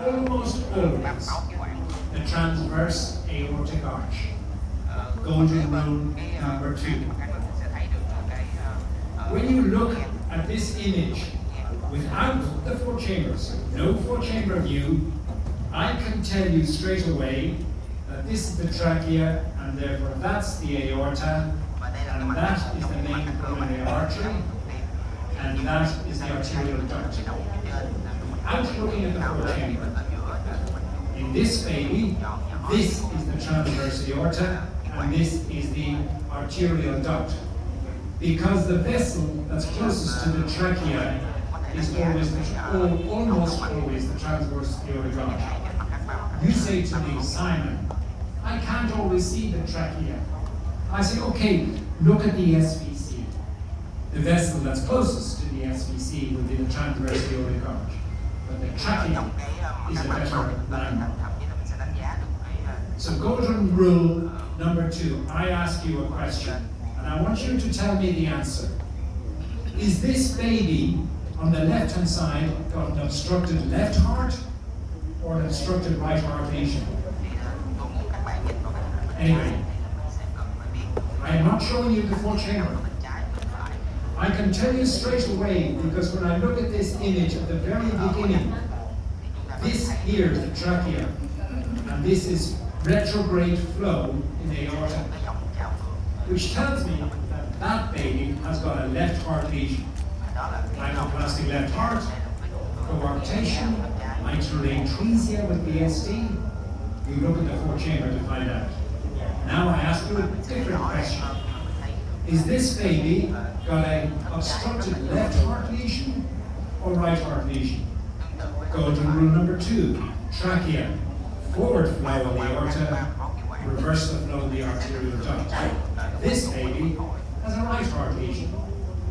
almost always the transverse aortic arch. Golden rule number 2. When you look at this image without the 4 chambers, no 4-chamber view, I can tell you straight away that this is the trachea, and therefore that's the aorta, and that is the main pulmonary artery, and that is the arterial duct. Without looking at the 4-chamber, in this baby, this is the transverse aorta, and this is the arterial duct. Because the vessel that's closest to the trachea is almost always the transverse aortic arch. You say to me, Simon, I can't always see the trachea. I say, okay, look at the SVC. The vessel that's closest to the SVC will be the transverse aortic arch. But the trachea is a better landmark. So golden rule number 2, I ask you a question, and I want you to tell me the answer. Is this baby on the left-hand side got an obstructed left heart or an obstructed right heart lesion? Anyway, I am not showing you the 4-chamber. I can tell you straight away, because when I look at this image at the very beginning, this here is the trachea, and this is retrograde flow in the aorta, which tells me that that baby has got a left heart lesion. Hypoplastic left heart, coarctation, mitral atresia with BSD. You look at the 4-chamber to find out. Now I ask you a different question. Is this baby got an obstructed left heart lesion or right heart lesion? Golden rule number 2, trachea, forward flow of the aorta, reverse the flow of the arterial duct. This baby has a right heart lesion.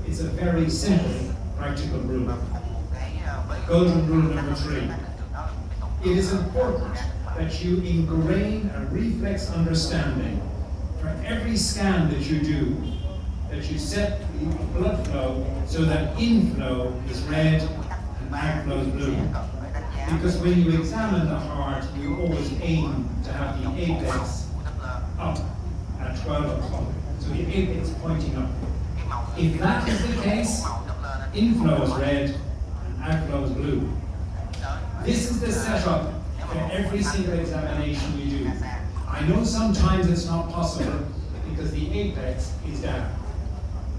It's a very simple, practical rule. Golden rule number 3. It is important that you ingrain a reflex understanding for every scan that you do, that you set the blood flow so that inflow is red and outflow is blue. Because when you examine the heart, you always aim to have the apex up at 12 o'clock. So the apex pointing up. If that is the case, inflow is red and outflow is blue. This is the setup for every single examination we do. I know sometimes it's not possible because the apex is down.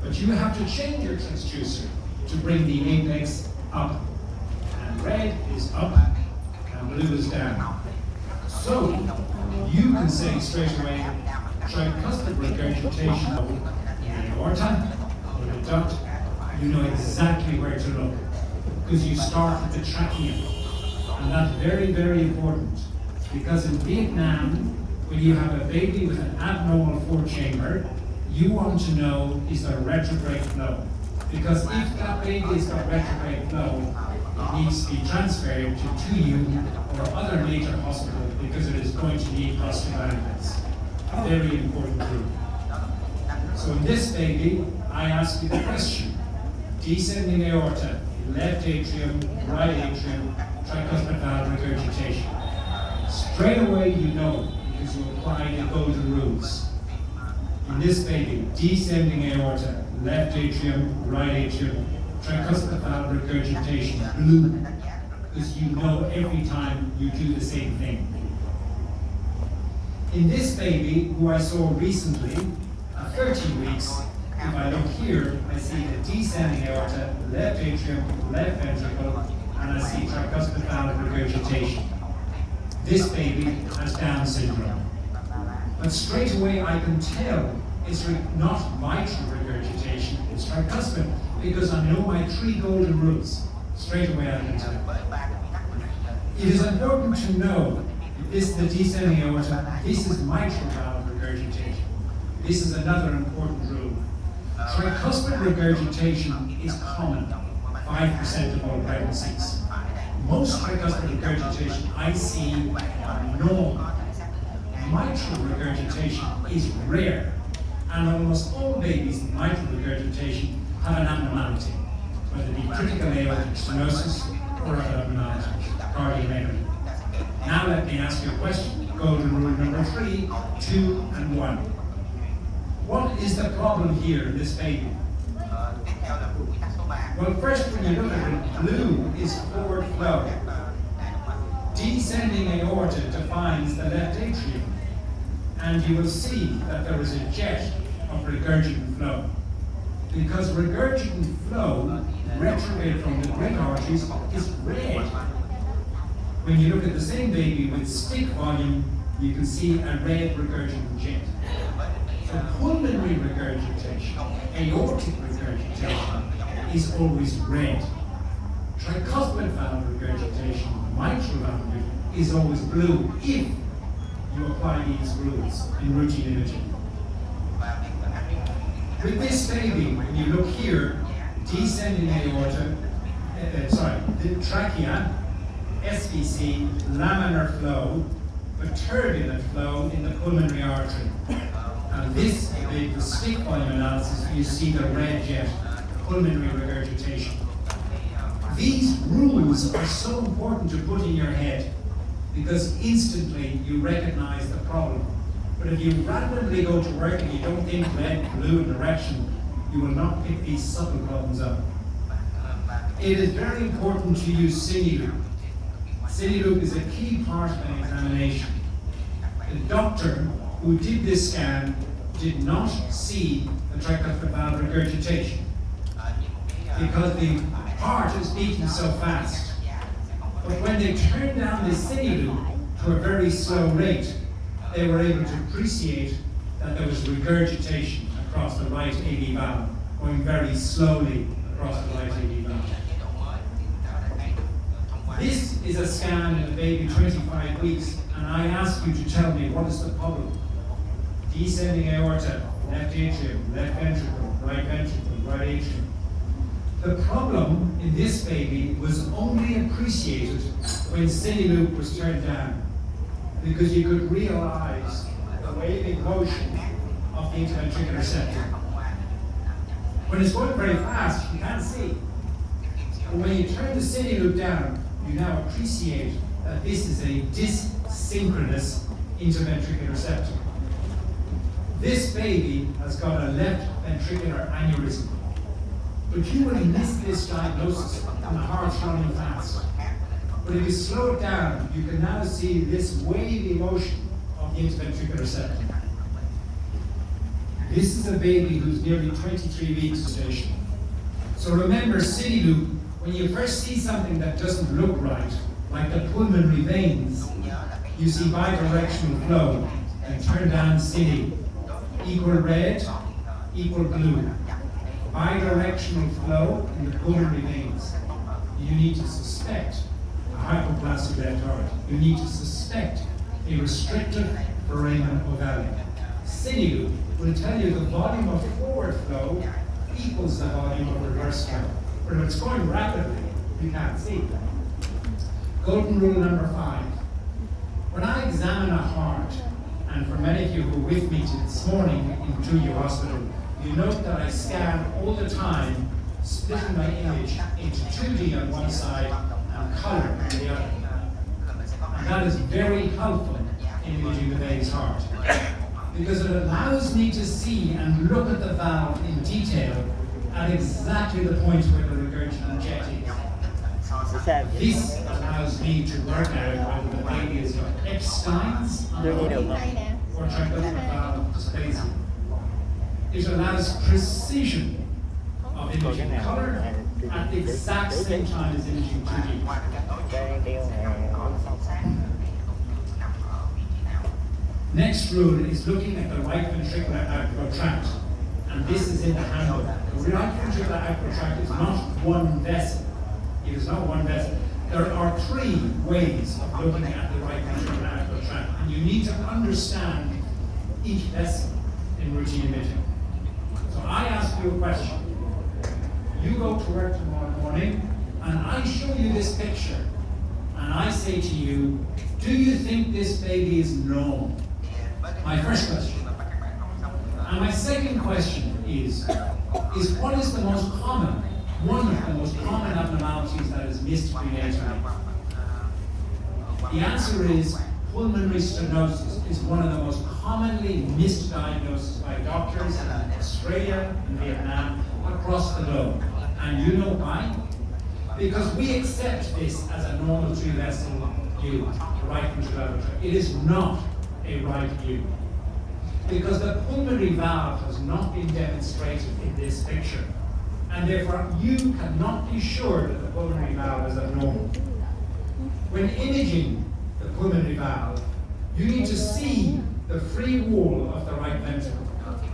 But you have to change your transducer to bring the apex up. And red is up and blue is down. So you can say straight away, tricuspid regurgitation of the aorta or the duct. You know exactly where to look because you start with the trachea. And that's very, very important because in Vietnam, when you have a baby with an abnormal 4-chamber, you want to know is there retrograde flow. Because if that baby has got retrograde flow, it needs to be transferred to 2U or other major hospital because it is going to need prostaglandins. Very important group. So in this baby, I ask you the question. Descending aorta, left atrium, right atrium, tricuspid valve regurgitation. Straight away you know because you apply the golden rules. In this baby, descending aorta, left atrium, right atrium, tricuspid valve regurgitation, blue, because you know every time you do the same thing. In this baby, who I saw recently, at 13 weeks, if I look here, I see the descending aorta, left atrium, left ventricle, and I see tricuspid valve regurgitation. This baby has Down syndrome. But straight away I can tell it's not mitral regurgitation, it's tricuspid, because I know my 3 golden rules. Straight away I can tell. It is important to know this is the descending aorta, this is mitral valve regurgitation. This is another important rule. Tricuspid regurgitation is common, 5% of all pregnancies. Most tricuspid regurgitation I see are normal. Mitral regurgitation is rare, and almost all babies with mitral regurgitation have an abnormality, whether it be critical aortic stenosis or other abnormality, cardiomegaly. Now let me ask you a question. Golden rule number 3, 2 and 1. What is the problem here in this baby? Well, first when you look at it, blue is forward flow. Descending aorta defines the left atrium, and you will see that there is a jet of regurgitant flow. Because regurgitant flow, retrograde from the great arteries, is red. When you look at the same baby with stick volume, you can see a red regurgitant jet. So pulmonary regurgitation, aortic regurgitation, is always red. Tricuspid valve regurgitation, mitral valve regurgitation, is always blue if you apply these rules in routine imaging. With this baby, when you look here, descending aorta, the trachea, SVC, laminar flow, but turbulent flow in the pulmonary artery. And this, the stick volume analysis, you see the red jet, pulmonary regurgitation. These rules are so important to put in your head because instantly you recognize the problem. But if you randomly go to work and you don't think red, blue, and direction, you will not pick these subtle problems up. It is very important to use cine loop. Cine loop is a key part of an examination. The doctor who did this scan did not see the tricuspid valve regurgitation because the heart is beating so fast. But when they turned down the cine loop to a very slow rate, they were able to appreciate that there was regurgitation across the right AV valve, going very slowly across the right AV valve. This is a scan in a baby 25 weeks, and I ask you to tell me what is the problem. Descending aorta, left atrium, left ventricle, right atrium. The problem in this baby was only appreciated when cine loop was turned down, because you could realize the waving motion of the interventricular septum. When it's going very fast, you can't see. But when you turn the cine loop down, you now appreciate that this is a dissynchronous interventricular septum. This baby has got a left ventricular aneurysm. But you would miss this diagnosis when the heart's running fast. But if you slow it down, you can now see this wavy motion of the interventricular septum. This is a baby who's nearly 23 weeks gestation. So remember, cine loop, when you first see something that doesn't look right, like the pulmonary veins, you see bidirectional flow, and turn down cine. Equal red, equal blue. Bidirectional flow in the pulmonary veins. You need to suspect a hypoplastic left heart. You need to suspect a restrictive foramen ovale. Cine loop will tell you the volume of forward flow equals the volume of reverse flow. But if it's going rapidly, you can't see. Golden rule number 5. When I examine a heart, and for many of you who were with me this morning in Julia Hospital, you note that I scan all the time, splitting my image into 2D on one side and color on the other. And that is very helpful in imaging the baby's heart, because it allows me to see and look at the valve in detail at exactly the point where the regurgitant jet is. This allows me to work out whether the baby has got Epstein's or tricuspid valve dysplasia. It allows precision of imaging color at the exact same time as imaging 2D. Next rule is looking at the right ventricular outflow tract, and this is in the handbook. The right ventricular outflow tract is not one vessel. It is not one vessel. There are 3 ways of looking at the right ventricular outflow tract, and you need to understand each vessel in routine imaging. So I ask you a question. You go to work tomorrow morning, and I show you this picture, and I say to you, do you think this baby is normal? My first question. And my second question is what is the most common, one of the most common abnormalities that is missed prenatally? The answer is pulmonary stenosis is one of the most commonly misdiagnosed by doctors in Australia and Vietnam across the globe. And you know why? Because we accept this as a normal three-vessel view, the right ventricular tract. It is not a right view. Because the pulmonary valve has not been demonstrated in this picture. And therefore, you cannot be sure that the pulmonary valve is abnormal. When imaging the pulmonary valve, you need to see the free wall of the right ventricle.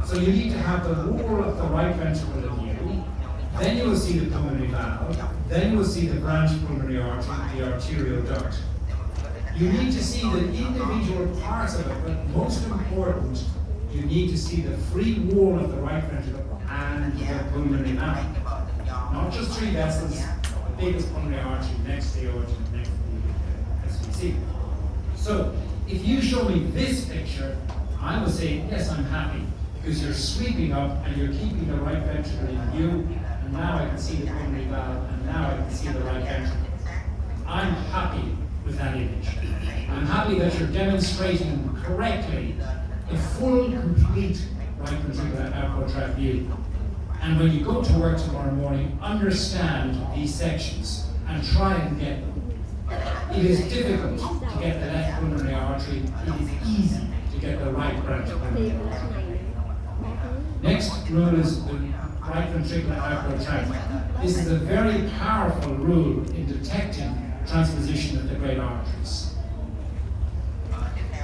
So you need to have the wall of the right ventricle in view, then you will see the pulmonary valve, then you will see the branch pulmonary artery, the arterial duct. You need to see the individual parts of it, but most important, you need to see the free wall of the right ventricle and the pulmonary valve. Not just three vessels, the biggest pulmonary artery next to the aorta, next to the SVC. So, if you show me this picture, I will say, yes, I'm happy, because you're sweeping up and you're keeping the right ventricle in view, and now I can see the pulmonary valve, and now I can see the right ventricle. I'm happy with that image. I'm happy that you're demonstrating correctly a full, complete right ventricular outflow tract view. And when you go to work tomorrow morning, understand these sections and try and get them. It is difficult to get the left pulmonary artery. It is easy to get the right branch pulmonary artery. Next rule is the right ventricular outflow tract. This is a very powerful rule in detecting transposition of the great arteries.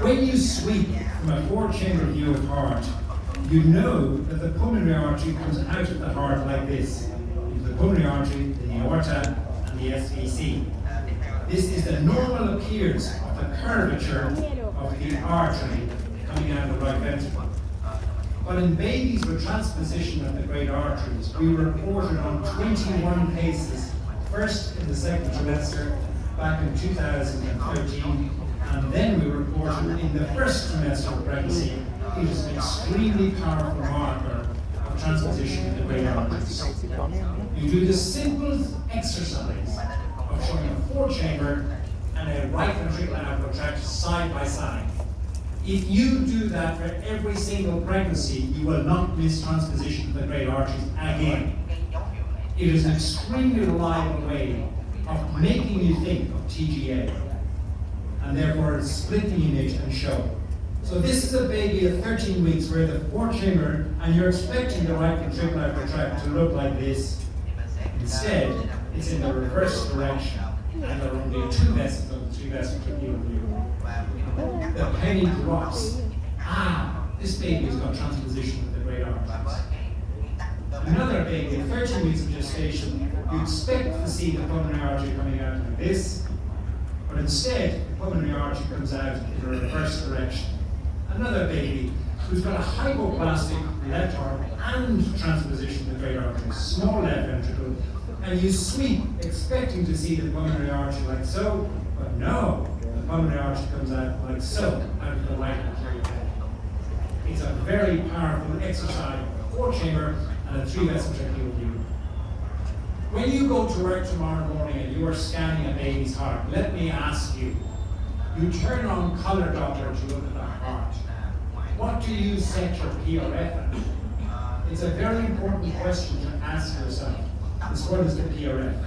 When you sweep from a four-chamber view of heart, you know that the pulmonary artery comes out of the heart like this. The pulmonary artery, the aorta, and the SVC. This is the normal appearance of the curvature of the artery coming out of the right ventricle. But in babies with transposition of the great arteries, we reported on 21 cases, first in the second trimester back in 2013, and then we reported in the first trimester of pregnancy. It is an extremely powerful marker of transposition of the great arteries. You do the simple exercise of showing a four-chamber and a right ventricular outflow tract side by side. If you do that for every single pregnancy, you will not miss transposition of the great arteries again. It is an extremely reliable way of making you think of TGA, and therefore split the image and show. So this is a baby at 13 weeks where the four-chamber, and you're expecting the right ventricular outflow tract to look like this. Instead, it's in the reverse direction, and there are only two vessels on the three-vessel tracheal view. The penny drops. This baby has got transposition of the great arteries. Another baby at 13 weeks of gestation, you expect to see the pulmonary artery coming out like this, but instead, the pulmonary artery comes out in the reverse direction. Another baby who's got a hypoplastic left heart and transposition of the great arteries, small left ventricle, and you sweep expecting to see the pulmonary artery like so, but no, the pulmonary artery comes out like so, out of the right arterial bed. It's a very powerful exercise of a four-chamber and a three-vessel tracheal view. When you go to work tomorrow morning and you are scanning a baby's heart, let me ask you, you turn on color Doppler to look at the heart. What do you set your PRF at? It's a very important question to ask yourself. What is the PRF?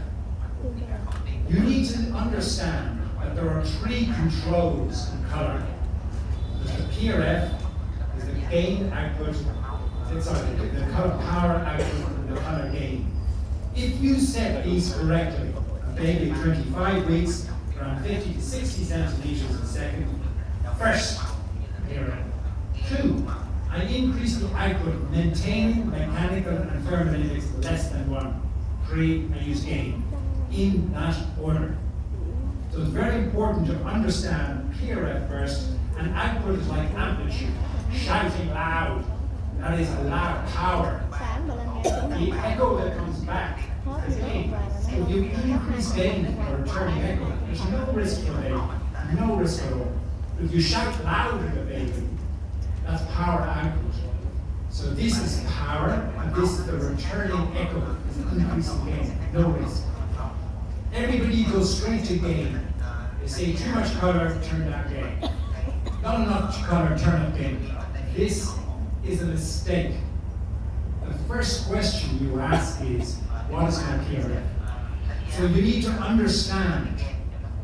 You need to understand that there are three controls in color. There's the PRF, there's the gain output, the color power output, and the color gain. If you set these correctly, a baby at 25 weeks, around 50 to 60 centimeters a second, first PRF. 2, I increase the output, maintaining mechanical and thermodynamics less than 1. 3, I use gain, in that order. So it's very important to understand PRF first, and output is like amplitude, shouting loud. That is a loud power. The echo that comes back is gain. So if you increase gain or returning echo, there's no risk for baby, no risk at all. But if you shout loud at the baby, that's power output. So this is power, and this is the returning echo, is increasing gain, no risk. Everybody goes straight to gain. They say too much colour, turn down gain. Not enough colour, turn up gain. This is a mistake. The first question you ask is, what is my PRF? So you need to understand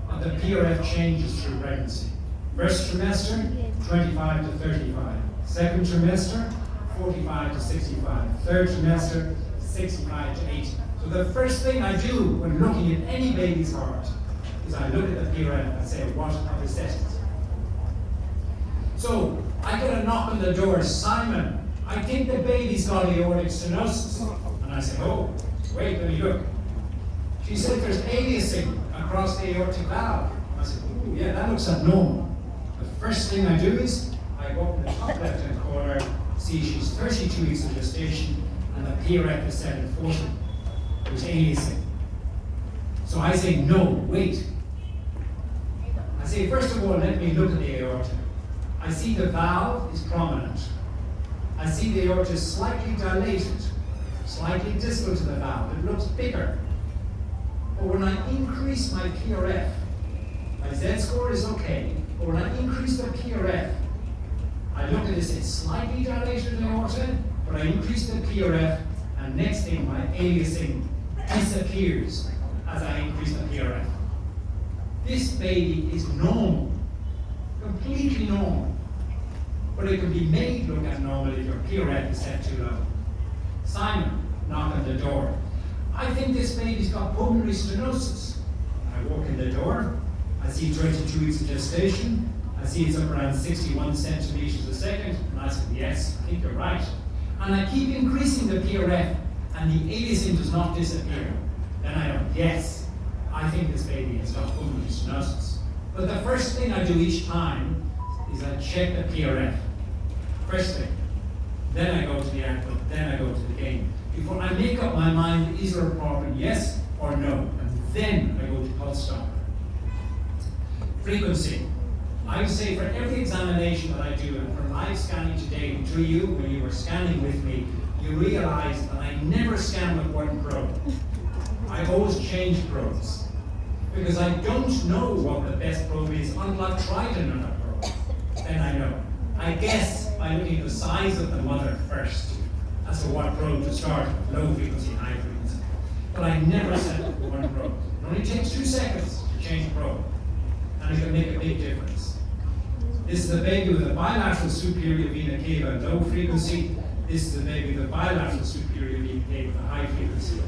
that the PRF changes through pregnancy. First trimester, 25 to 35. Second trimester, 45 to 65. Third trimester, 65 to 80. So the first thing I do when looking at any baby's heart is I look at the PRF and say, what are the settings? So I get a knock on the door, Simon, I think the baby's got aortic stenosis. And I say, oh, wait, let me look. She said there's aliasing across the aortic valve. I said, oh yeah, that looks abnormal. The first thing I do is I go up in the top left-hand corner, see she's 32 weeks of gestation, and the PRF is set at 40. There's aliasing. So I say, no, wait. I say, first of all, let me look at the aorta. I see the valve is prominent. I see the aorta is slightly dilated, slightly distal to the valve. It looks bigger. But when I increase my PRF, my Z-score is okay, but when I increase the PRF, I look at this, it's slightly dilated in the aorta, but I increase the PRF, and next thing, my aliasing disappears as I increase the PRF. This baby is normal, completely normal, but it can be made look abnormal if your PRF is set too low. Simon, knock on the door. I think this baby's got pulmonary stenosis. I walk in the door, I see 22 weeks of gestation, I see it's up around 61 centimeters a second, and I said, yes, I think you're right. And I keep increasing the PRF, and the aliasing does not disappear. Then I know, yes, I think this baby has got pulmonary stenosis. But the first thing I do each time is I check the PRF. First thing. Then I go to the output, then I go to the gain. Before I make up my mind, is there a problem, yes or no? And then I go to pulse Doppler. Frequency. I would say for every examination that I do, and from live scanning today to you, when you were scanning with me, you realize that I never scan with one probe. I always change probes. Because I don't know what the best probe is until I've tried another probe. Then I know. I guess by looking at the size of the mother first as to what probe to start, low frequency, high frequency. But I never set one probe. It only takes 2 seconds to change probe. And it can make a big difference. This is a baby with a bilateral superior vena cava, low frequency. This is a baby with a bilateral superior vena cava, high frequency.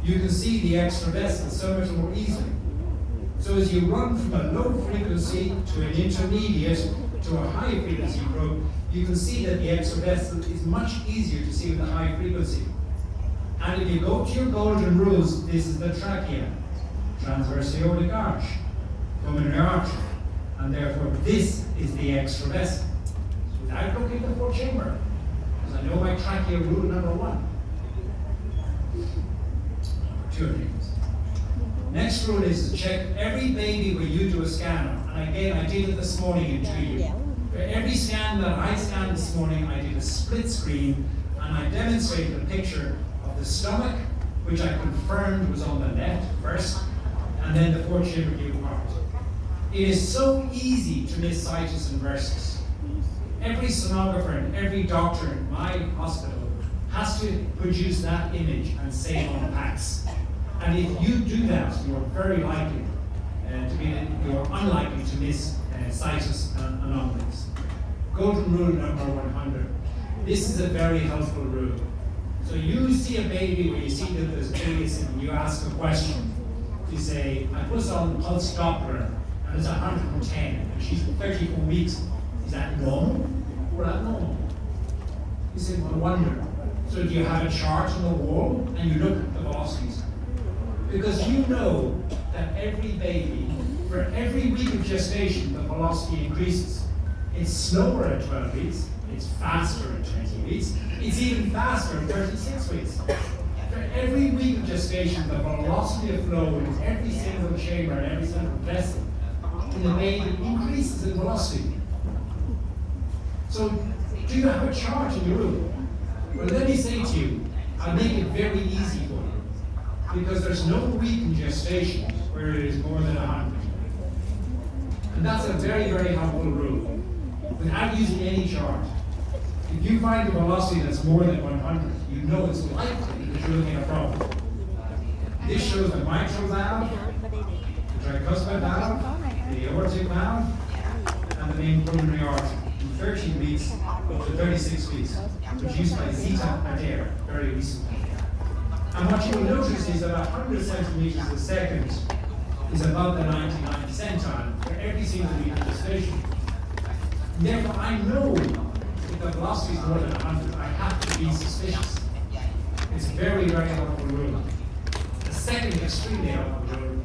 You can see the extra vessel so much more easily. So as you run from a low frequency to an intermediate to a high frequency probe, you can see that the extra vessel is much easier to see with a high frequency. And if you go to your golden rules, this is the trachea, transverse aortic arch, pulmonary artery, and therefore this is the extra vessel. Without looking at the fourth chamber, because I know my trachea rule number 1. Two things. Next rule is to check every baby where you do a scan. And again, I did it this morning in 2U. For every scan that I scanned this morning, I did a split screen, and I demonstrated a picture of the stomach, which I confirmed was on the left first, and then the fourth chamber view part. It is so easy to miss situs and versus. Every sonographer and every doctor in my hospital has to produce that image and save on PACS. And if you do that, you're very likely you're unlikely to miss situs anomalies. Golden rule number 100. This is a very helpful rule. So you see a baby where you see that there's aliasing, and you ask a question. You say, I put on pulse Doppler, and it's 110, and she's 34 weeks. Is that normal or abnormal? You say, well, I wonder. So do you have a chart on the wall, and you look at the velocities? Because you know that every baby, for every week of gestation, the velocity increases. It's slower at 12 weeks, it's faster at 20 weeks, it's even faster at 36 weeks. For every week of gestation, the velocity of flow in every single chamber and every single vessel in the baby increases in velocity. So, do you have a chart in your room? Well, let me say to you, I'll make it very easy for you. Because there's no week in gestation where it is more than 100. And that's a very, very helpful rule. Without using any chart, if you find a velocity that's more than 100, you know it's likely that you're looking at a problem. This shows the mitral valve, the tricuspid valve, the aortic valve, and the main pulmonary artery in 13 weeks up to 36 weeks, produced by Zita Adair very recently. And what you will notice is that 100 centimeters a second is above the 99th percentile for every single meter of displacement. Therefore, I know if the velocity is more than 100, I have to be suspicious. It's a very, very helpful rule. The second extremely helpful rule,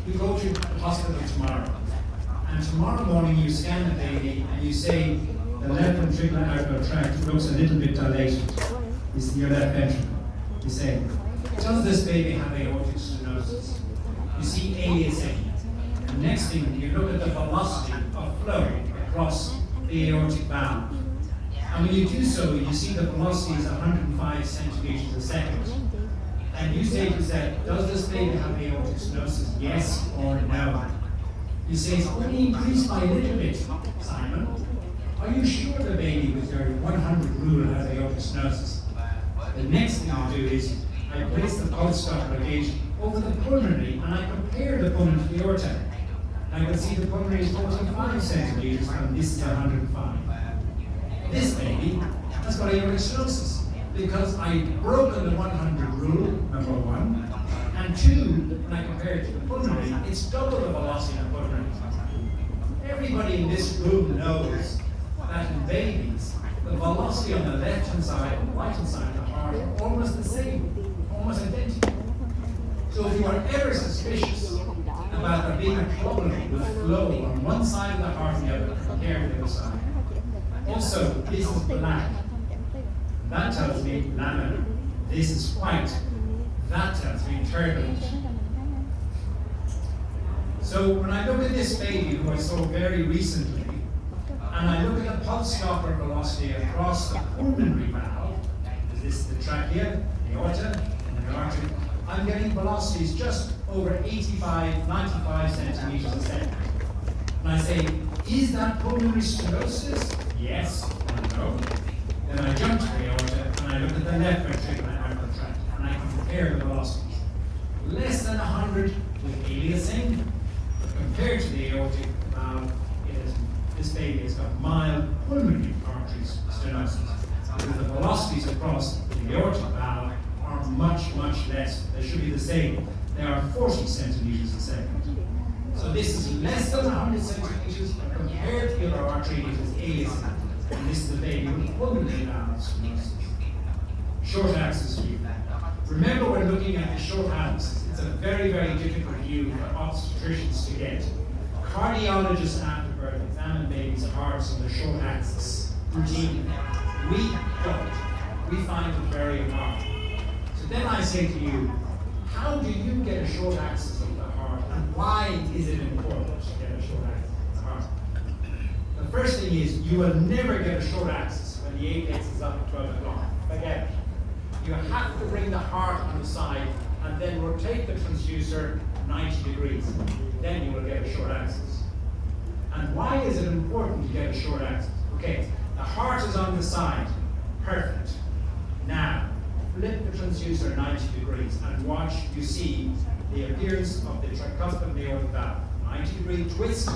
you go to the hospital tomorrow, and tomorrow morning you scan the baby and you say the left ventricular outflow tract looks a little bit dilated. You see your left ventricle. You say, does this baby have aortic stenosis? You see aliasing. The next thing, you look at the velocity of flow across the aortic valve. And when you do so, you see the velocity is 105 centimeters a second. And you say to yourself, does this baby have aortic stenosis? Yes or no? You say, it's only increased by a little bit, Simon. Are you sure the baby with your 100 rule has aortic stenosis? The next thing I do is I place the pulse Doppler gauge over the pulmonary and I compare the pulmonary to the aorta. I can see the pulmonary is 45 centimeters and this is 105. This baby has got aortic stenosis because I've broken the 100 rule, number one, and two, when I compare it to the pulmonary, it's double the velocity of the pulmonary. Everybody in this room knows that in babies, the velocity on the left-hand side and right-hand side of the heart are almost the same, almost identical. So if you are ever suspicious about there being a problem with flow on one side of the heart and the other, compare with the other side. Also, this is black. That tells me laminar. This is white. That tells me turbulent. So when I look at this baby who I saw very recently, and I look at the pulse Doppler velocity across the pulmonary valve, this is the trachea, the aorta, and the artery, I'm getting velocities just over 85, 95 centimeters a second. And I say, is that pulmonary stenosis? Yes or no? Then I jump to the aorta and I look at the left ventricular outflow tract and I compare the velocities. Less than 100 with aliasing, but compared to the aortic valve, this baby has got mild pulmonary artery stenosis. Because the velocities across the aortic valve are much, much less. They should be the same. They are 40 centimeters a second. So this is less than 100 centimeters, but compared to the other artery, it is aliasing. And this is the baby with pulmonary valve stenosis. Short axis view. Remember, we're looking at the short axis. It's a very, very difficult view for obstetricians to get. Cardiologists after birth examine babies' hearts on the short axis routinely. We don't. We find it very hard. So then I say to you, how do you get a short axis of the heart, and why is it important to get a short axis of the heart? The first thing is, you will never get a short axis when the apex is up at 12 o'clock. Forget it. You have to bring the heart on the side and then rotate the transducer 90 degrees. Then you will get a short axis. And why is it important to get a short axis? Okay, the heart is on the side. Perfect. Now, flip the transducer 90 degrees and watch, you see the appearance of the tricuspid aortic valve. 90-degree twist.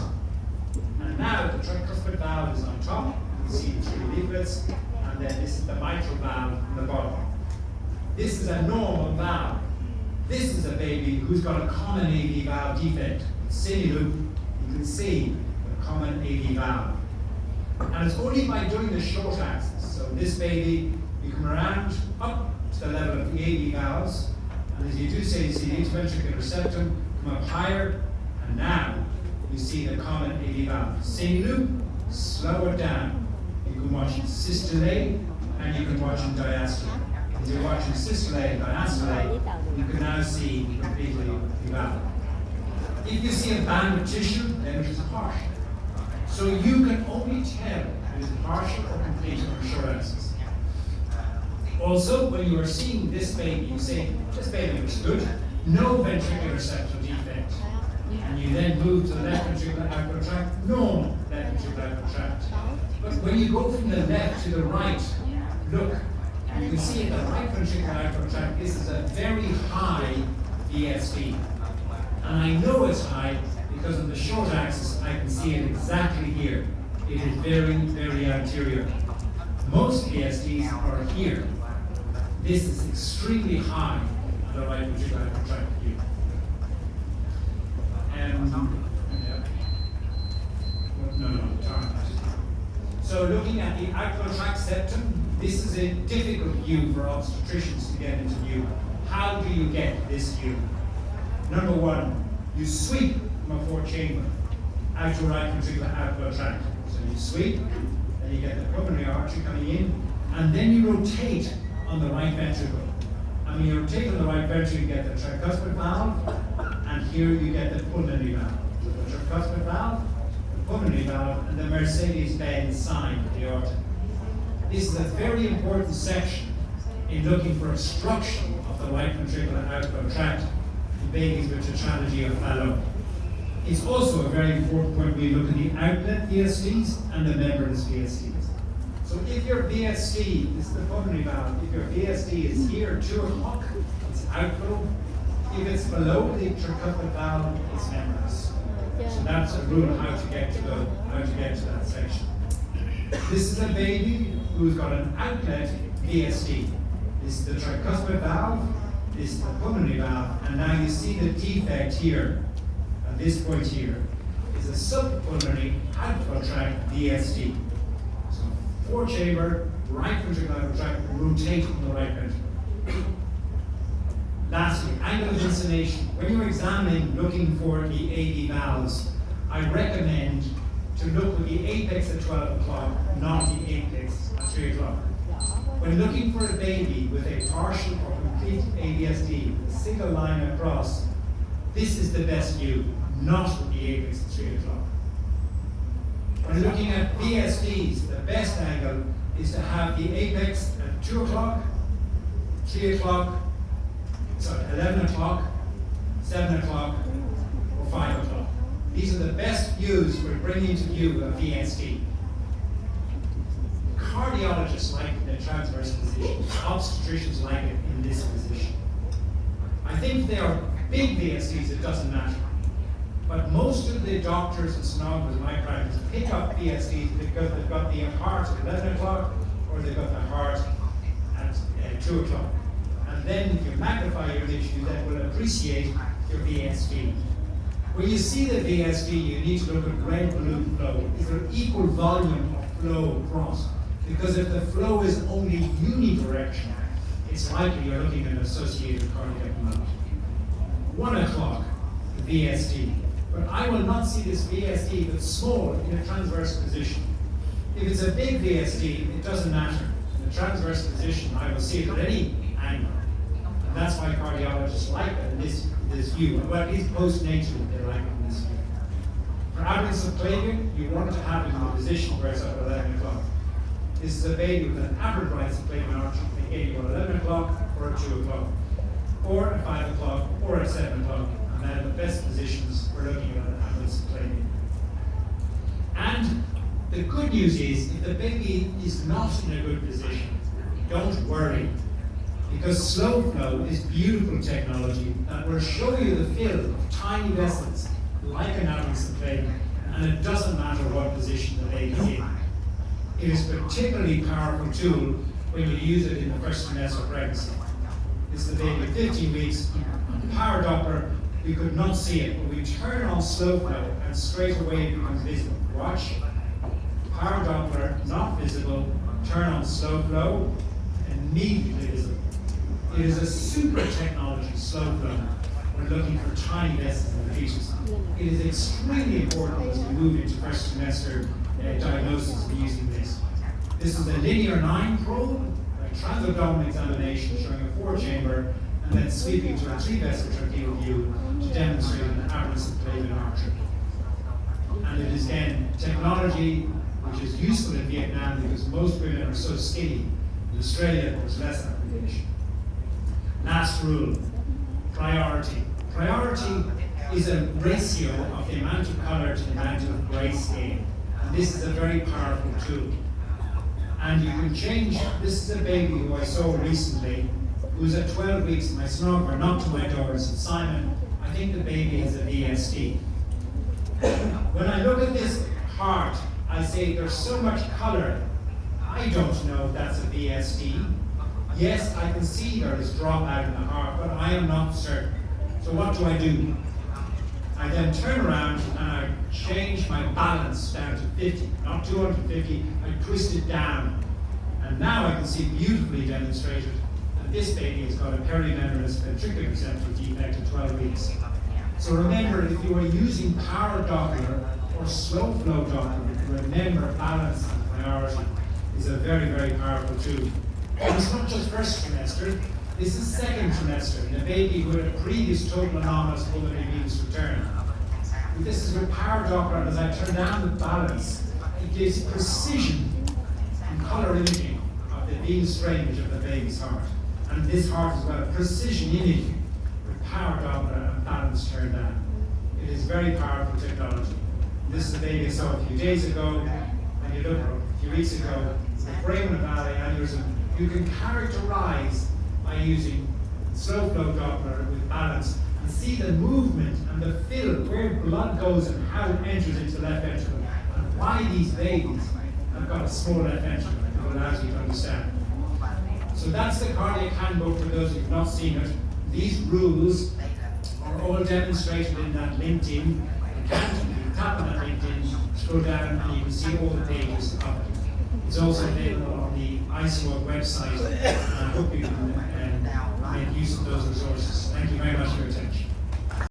And now the tricuspid valve is on top. You see the three leaflets. And then this is the mitral valve on the bottom. This is a normal valve. This is a baby who's got a common AV valve defect. Silly loop, you can see the common AV valve. And it's only by doing the short axis. So this baby, you come around up to the level of the AV valves, and as you do so, you see the interventricular septum come up higher, and now you see the common AV valve. Silly loop, slow it down. You can watch systole, and you can watch diastole. As you're watching systole and diastole, you can now see completely the valve. If you see a band of tissue, then it is partial. So you can only tell if it is partial or complete on a short axis. Also, when you are seeing this baby, you say, this baby looks good, no ventricular septal defect. And you then move to the left ventricular outflow tract, normal left ventricular outflow tract. But when you go from the left to the right, look, you can see in the right ventricular outflow tract, this is a very high VSD. And I know it's high because on the short axis, I can see it exactly here. It is very, very anterior. Most VSDs are here. This is extremely high on the right ventricular outflow tract view. So looking at the outflow tract septum, this is a difficult view for obstetricians to get into view. How do you get this view? Number one, you sweep from a fourth chamber out to right ventricular outflow tract. So you sweep, and you get the pulmonary artery coming in, and then you rotate on the right ventricle. And when you rotate on the right ventricle, you get the tricuspid valve, and here you get the pulmonary valve. So the tricuspid valve, the pulmonary valve, and the Mercedes-Benz sign of the aorta. This is a very important section in looking for obstruction of the right ventricular outflow tract in babies with tetralogy of Fallot. It's also a very important point when you look at the outlet VSDs and the membranous VSDs. So if your VSD, this is the pulmonary valve, if your VSD is here, 2 o'clock, it's outflow. If it's below the tricuspid valve, it's membranous. So that's a rule how to get to that section. This is a baby who's got an outlet VSD. This is the tricuspid valve, this is the pulmonary valve, and now you see the defect here, at this point here, is a subpulmonary outflow tract VSD. So 4-chamber, right ventricular outflow tract, rotate on the right ventricle. Lastly, angle of inclination. When you're examining, looking for the AV valves, I recommend to look with the apex at 12 o'clock, not the apex at 3 o'clock. When looking for a baby with a partial or complete AVSD, a single line across, this is the best view, not with the apex at 3 o'clock. When looking at VSDs, the best angle is to have the apex at 2 o'clock, 3 o'clock, 11 o'clock, 7 o'clock, or 5 o'clock. These are the best views for bringing to view a VSD. Cardiologists like the transverse position. Obstetricians like it in this position. I think they are big VSDs, it doesn't matter. But most of the doctors and sonographers in my practice pick up VSDs because they've got the heart at 11 o'clock or they've got the heart at 2 o'clock. And then if you magnify your image, you then will appreciate your VSD. When you see the VSD, you need to look at red-blue flow. Is there equal volume of flow across? Because if the flow is only unidirectional, it's likely you're looking at an associated cardiac myopathy. 1 o'clock, the VSD. But I will not see this VSD that's small in a transverse position. If it's a big VSD, it doesn't matter. In a transverse position, I will see it at any angle. And that's why cardiologists like it in this view. Well, at least postnatally, they like it in this view. For aberrant subclavian, you want to have it in the position where it's at 11 o'clock. This is a baby with an aberrant right subclavian arch, either at 11 o'clock or at 2 o'clock, or at 5 o'clock, or at 7 o'clock. And then the best positions, we're looking at an aberrant subclavian. And the good news is, if the baby is not in a good position, don't worry. Because slow flow is beautiful technology that will show you the fill of tiny vessels like an aberrant subclavian, and it doesn't matter what position the baby is in. It is a particularly powerful tool when you use it in the first trimester of pregnancy. This is the baby at 15 weeks. On the power Doppler, we could not see it, but we turn on slow flow and straight away it becomes visible. Watch. Power Doppler, not visible. Turn on slow flow, immediately visible. It is a super technology, slow flow. We're looking for tiny vessels in the fetus. It is extremely important as we move into first trimester diagnosis of using this. This is a linear 9 probe, a transabdominal examination showing a 4-chamber, and then sweeping to a 3-vessel tracheal view to demonstrate an aberrant subclavian artery. And it is again technology which is useful in Vietnam because most women are so skinny. In Australia, there's less application. Last rule, priority. Priority is a ratio of the amount of colour to the amount of grayscale. And this is a very powerful tool. And you can change, this is a baby who I saw recently, who's at 12 weeks in my sonographer, knocked to my door and said, Simon, I think the baby has a VSD. When I look at this heart, I say there's so much colour, I don't know if that's a VSD. Yes, I can see there is dropout in the heart, but I am not certain. So what do? I then turn around and I change my balance down to 50, not 250, I twist it down. And now I can see beautifully demonstrated that this baby has got a perimembranous ventricular receptor defect at 12 weeks. So remember, if you are using power Doppler or slow flow Doppler, remember balance and priority is a very, very powerful tool. And it's not just first trimester, this is second trimester in a baby who had a previous total anomalous pulmonary venous return. But this is with power Doppler, and as I turn down the balance, it gives precision and colour imaging of the venous drainage of the baby's heart. And this heart as well, precision imaging with power Doppler and balance turned down. It is very powerful technology. This is a baby I saw a few days ago, and you look a few weeks ago, the foramen valley aneurysm. You can characterize by using slow flow Doppler with balance and see the movement and the fill, where blood goes and how it enters into the left ventricle, and why these babies have got a small left ventricle. It allows you to understand. So that's the cardiac handbook for those who've not seen it. These rules are all demonstrated in that LinkedIn account. You can tap on that LinkedIn, scroll down, and you can see all the pages of it. It's also available on the ISOG website, and I hope you can make use of those resources. Thank you very much for your attention.